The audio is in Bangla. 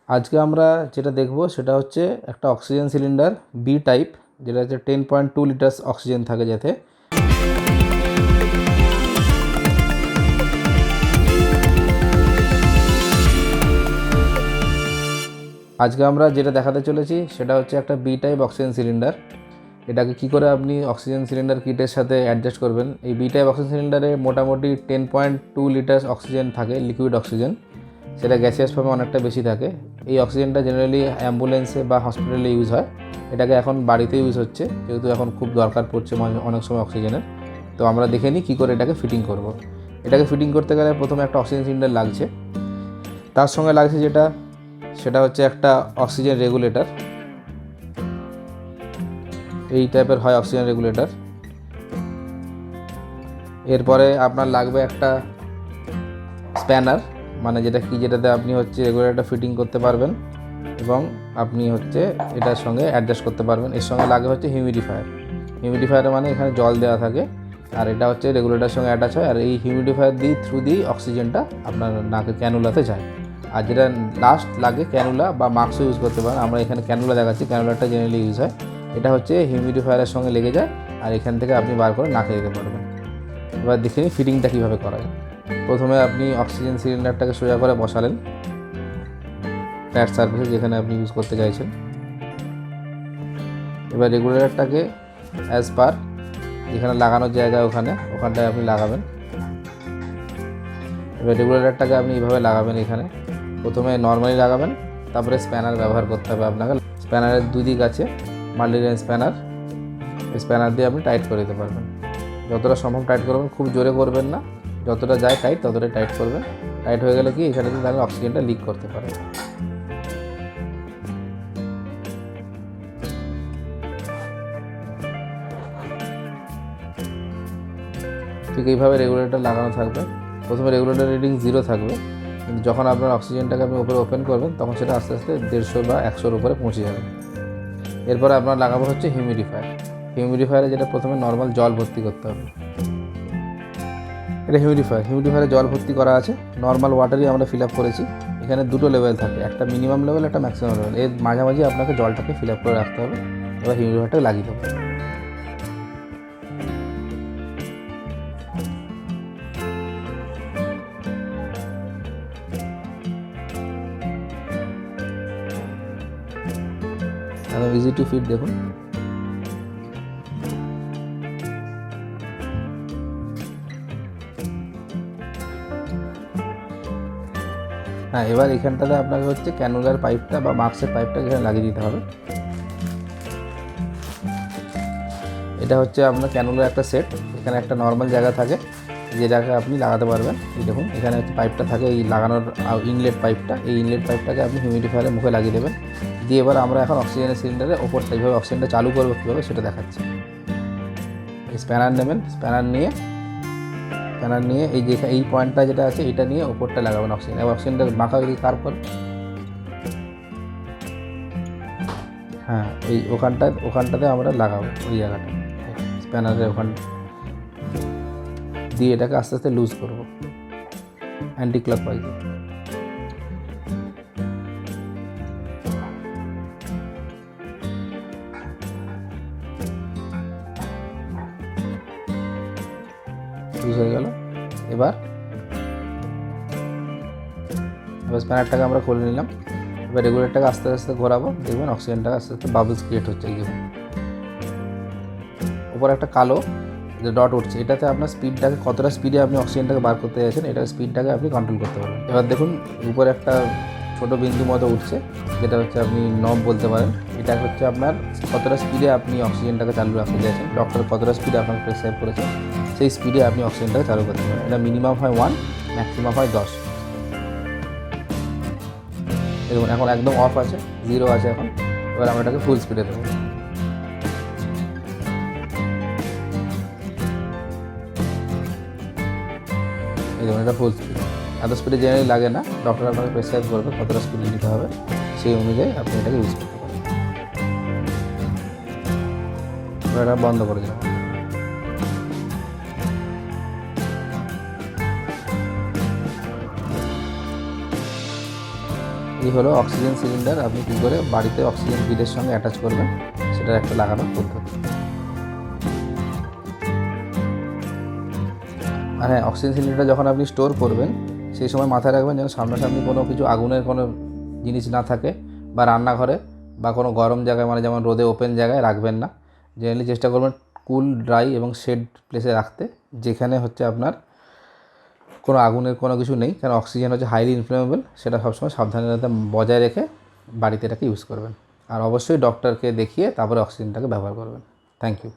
আজকে আমরা যেটা দেখব সেটা হচ্ছে একটা অক্সিজেন সিলিন্ডার বি টাইপ, যেটা হচ্ছে 10.2 লিটার্স অক্সিজেন থাকে যাতে। আজকে আমরা যেটা দেখাতে চলেছি সেটা হচ্ছে একটা বি টাইপ অক্সিজেন সিলিন্ডার। এটাকে কি করে আপনি অক্সিজেন সিলিন্ডার কিটের সাথে অ্যাডজাস্ট করবেন। এই বি টাইপ অক্সিজেন সিলিন্ডারে মোটামুটি 10.2 লিটার্স অক্সিজেন থাকে, লিকুইড অক্সিজেন। সেটা গ্যাসিয়াস ফর্মে অনেকটা বেশি থাকে। এই অক্সিজেনটা জেনারেলি অ্যাম্বুলেন্সে বা হসপিটালে ইউজ হয়। এটাকে এখন বাড়িতে ইউজ হচ্ছে, যেহেতু এখন খুব দরকার পড়ছে অনেক সময় অক্সিজেনের। তো আমরা দেখে নিই কী করে এটাকে ফিটিং করব। এটাকে ফিটিং করতে গেলে প্রথমে একটা অক্সিজেন সিলিন্ডার লাগছে, তার সঙ্গে লাগছে সেটা হচ্ছে একটা অক্সিজেন রেগুলেটর। এই টাইপের হয় অক্সিজেন রেগুলেটর। এরপরে আপনার লাগবে একটা স্প্যানার, মানে যেটাতে আপনি হচ্ছে রেগুলেটরটা ফিটিং করতে পারবেন এবং আপনি হচ্ছে এটার সঙ্গে অ্যাডজাস্ট করতে পারবেন। এর সঙ্গে লাগে হচ্ছে হিউমিডিফায়ার মানে এখানে জল দেওয়া থাকে, আর এটা হচ্ছে রেগুলেটরের সঙ্গে অ্যাটাচ হয়। আর এই হিউমিডিফায়ার থ্রু দিয়ে অক্সিজেনটা আপনার নাকে ক্যানুলাতে যায়। আর যেটা লাস্ট লাগে ক্যানুলা বা মাস্কও ইউজ করতে পারেন। আমরা এখানে ক্যানুলা দেখাচ্ছি, ক্যানুলাটা জেনারেলি ইউজ হয়। এটা হচ্ছে হিউমিডিফায়ারের সঙ্গে লেগে যায়, আর এখান থেকে আপনি বার করে নাকে দিতে পারবেন। এবার দেখে নিই ফিটিংটা কীভাবে করা যায়। প্রথমে আপনি অক্সিজেন সিলিন্ডারটাকে সোজা করে বসালেন ফ্ল্যাট সারফেসে, যেখানে আপনি ইউজ করতে চাইছেন। এবার রেগুলেটরটাকে অ্যাজ পার যেখানে লাগানোর জায়গা ওখানটায় আপনি লাগাবেন। এবার রেগুলেটরটাকে আপনি এইভাবে লাগাবেন। এখানে প্রথমে নর্মালি লাগাবেন, তারপরে স্প্যানার ব্যবহার করতে হবে আপনাকে। স্প্যানারের দুদিক আছে, মাল্টি রেঞ্জ স্প্যানার। এই স্প্যানার দিয়ে আপনি টাইট করে দিতে পারবেন। যতটা সম্ভব টাইট করবেন, খুব জোরে করবেন না, যতটা যায় টাইট ততটাই টাইট করবেন। টাইট হয়ে গেলে কি এখানে তাহলে অক্সিজেনটা লিক করতে পারে। ঠিক এইভাবে রেগুলেটর লাগানো থাকবে। প্রথমে রেগুলেটর রিডিং 0 থাকবে, কিন্তু যখন আপনার অক্সিজেনটাকে আপনি উপরে ওপেন করবেন তখন সেটা আস্তে আস্তে 150 বা 100-র উপরে পৌঁছে যাবে। এরপরে আপনার লাগাবো হচ্ছে হিউমিডিফায়ারে যেটা প্রথমে নর্মাল জল ভর্তি করতে হবে। এটা হিউমিডিফায়ারে জল ভর্তি করা আছে, নর্মাল ওয়াটারই আমরা ফিল আপ করেছি। এখানে দুটো লেভেল থাকে, একটা মিনিমাম লেভেল, একটা ম্যাক্সিমাম লেভেল। এর মাঝামাঝি আপনাকে জলটাকে ফিল আপ করে রাখতে হবে। এবার হিউমিডিফায়ারটাকে লাগিয়ে দেবো। একদম ইজি টু ফিট, দেখুন। হ্যাঁ, এবার এখানটাতে আপনাকে হচ্ছে ক্যানুলার পাইপটা বা মাস্কের পাইপটা এখানে লাগিয়ে দিতে হবে। এটা হচ্ছে আপনার ক্যানুলার একটা সেট। এখানে একটা নর্মাল জায়গা থাকে যেটাকে আপনি লাগাতে পারবেন। এই দেখুন, এখানে হচ্ছে পাইপটা থাকে, এই লাগানোর ইনলেট পাইপটা। এই ইনলেট পাইপটাকে আপনি হিউমিডিফায়ারের মুখে লাগিয়ে দেবেন। দিয়ে এবার আমরা এখন অক্সিজেনের সিলিন্ডারের ওপরটা এইভাবে অক্সিজেনটা চালু করবো কীভাবে সেটা দেখাচ্ছি। স্প্যানার নেবেন, স্প্যানার নিয়ে এই পয়েন্টটা যেটা আছে এটা নিয়ে ওপরটা লাগাবেন অক্সিজেন। এবার অক্সিজেনটা মাখা হয়ে কার পর, হ্যাঁ এই ওখানটাতে আমরা লাগাবো। ওই জায়গাটা স্প্যানারের ওখান দিয়ে এটাকে আস্তে আস্তে লুজ করবো অ্যান্টি ক্লকওয়াইজ। লুজ হয়ে গেল। এবার স্প্যানারটাকে আমরা খুলে নিলাম। এবার রেগুলেটরটাকে আস্তে আস্তে ঘোরাবো, দেখবেন অক্সিজেনটাকে আস্তে আস্তে বাবলস ক্রিয়েট হচ্ছে। এই দেখুন উপরে একটা কালো যে ডট উঠছে, এটাতে আপনার স্পিডটাকে কতটা স্পিডে আপনি অক্সিজেনটাকে বার করতে চাইছেন এটা স্পিডটাকে আপনি কন্ট্রোল করতে পারবেন। এবার দেখুন উপরে একটা ছোটো বিন্দু মতো উঠছে, যেটা হচ্ছে আপনি নব বলতে পারেন। এটা হচ্ছে আপনার কতটা স্পিডে আপনি অক্সিজেনটাকে চালু রাখতে চাইছেন, ডক্টর কতটা স্পিডে আপনাকে প্রেসক্রাইব করেছে সেই স্পিডে আপনি অক্সিজেনটাকে চালু করতে পারেন। এটা মিনিমাম হয় 1, ম্যাক্সিমাম হয় 10। দেখুন এখন একদম অফ আছে, 0 আছে এখন। এবার আমরা এটাকে ফুল স্পিডে দেবো। দেখুন এটা ফুল স্পিড। এত স্পিডে জেনারেলি লাগে না, ডক্টর আপনাকে প্রেসক্রাইব করবে কতটা স্পিডে নিতে হবে, সেই অনুযায়ী আপনি এটাকে ইউজ করতে পারেন। এবার এটা বন্ধ করে দেবো। এই হলো অক্সিজেন সিলিন্ডার। আপনি কী করে বাড়িতে অক্সিজেন গ্রিডের সঙ্গে অ্যাটাচ করবেন সেটার একটা লাগানোর পদ্ধতি। আর হ্যাঁ, অক্সিজেন সিলিন্ডারটা যখন আপনি স্টোর করবেন সেই সময় মাথায় রাখবেন যেন সামনাসামনি কোনো কিছু আগুনের কোনো জিনিস না থাকে, বা রান্নাঘরে বা কোনো গরম জায়গায়, মানে যেমন রোদে ওপেন জায়গায় রাখবেন না। জেনারেলি চেষ্টা করবেন কুল, ড্রাই এবং শেড প্লেসে রাখতে, যেখানে হচ্ছে আপনার কোনো আগুনের কোনো কিছু নেই, কারণ অক্সিজেন হচ্ছে হাইলি ইনফ্লেমেবল। সেটা সবসময় সাবধানতা বজায় রেখে বাড়িতে এটাকে ইউজ করবেন। আর অবশ্যই ডক্টরকে দেখিয়ে তারপরে অক্সিজেনটাকে ব্যবহার করবেন। Thank you.